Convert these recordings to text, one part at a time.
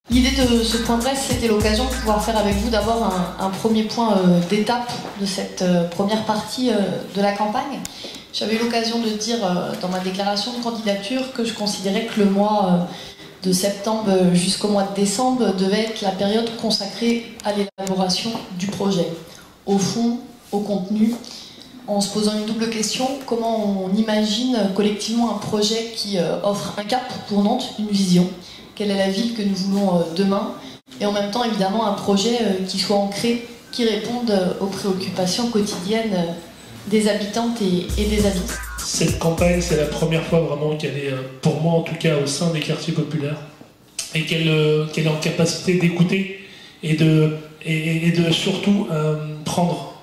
L'idée de ce point presse, c'était l'occasion de pouvoir faire avec vous d'abord un premier point d'étape de cette première partie de la campagne. J'avais eu l'occasion de dire dans ma déclaration de candidature que je considérais que le mois de septembre jusqu'au mois de décembre devait être la période consacrée à l'élaboration du projet, au fond, au contenu, en se posant une double question: comment on imagine collectivement un projet qui offre un cap pour Nantes, une vision, quelle est la ville que nous voulons demain, et en même temps évidemment un projet qui soit ancré, qui réponde aux préoccupations quotidiennes des habitantes et des habitants. Cette campagne, c'est la première fois vraiment qu'elle est, pour moi en tout cas, au sein des quartiers populaires, et qu'elle est en capacité d'écouter et de surtout prendre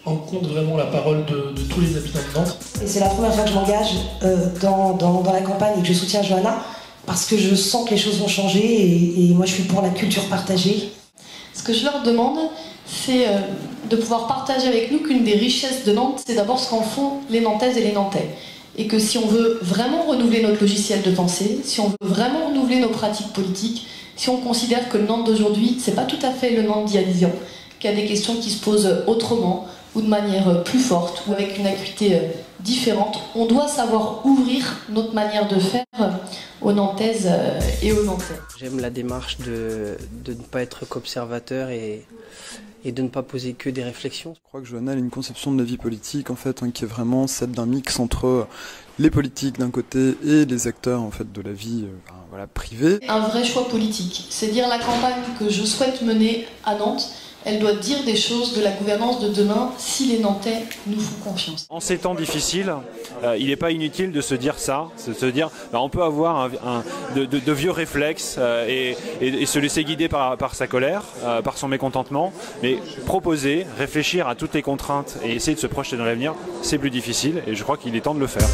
en compte vraiment la parole de tous les habitants de Nantes. C'est la première fois que je m'engage dans la campagne et que je soutiens Johanna, parce que je sens que les choses vont changer et moi je suis pour la culture partagée. Ce que je leur demande, c'est de pouvoir partager avec nous qu'une des richesses de Nantes, c'est d'abord ce qu'en font les Nantaises et les Nantais. Et que si on veut vraiment renouveler notre logiciel de pensée, si on veut vraiment renouveler nos pratiques politiques, si on considère que le Nantes d'aujourd'hui, c'est pas tout à fait le Nantes d'il y a 10 ans, qu'il y a des questions qui se posent autrement, ou de manière plus forte, ou avec une acuité différente, on doit savoir ouvrir notre manière de faire aux Nantaises et aux Nantais. J'aime la démarche de ne pas être qu'observateur et de ne pas poser que des réflexions. Je crois que Johanna a une conception de la vie politique en fait, qui est vraiment celle d'un mix entre les politiques d'un côté et les acteurs en fait, de la vie privée. Un vrai choix politique, c'est dire la campagne que je souhaite mener à Nantes, elle doit dire des choses de la gouvernance de demain si les Nantais nous font confiance. En ces temps difficiles, il n'est pas inutile de se dire ça, de se dire on peut avoir de vieux réflexes et se laisser guider par sa colère, par son mécontentement, mais proposer, réfléchir à toutes les contraintes et essayer de se projeter dans l'avenir, c'est plus difficile et je crois qu'il est temps de le faire.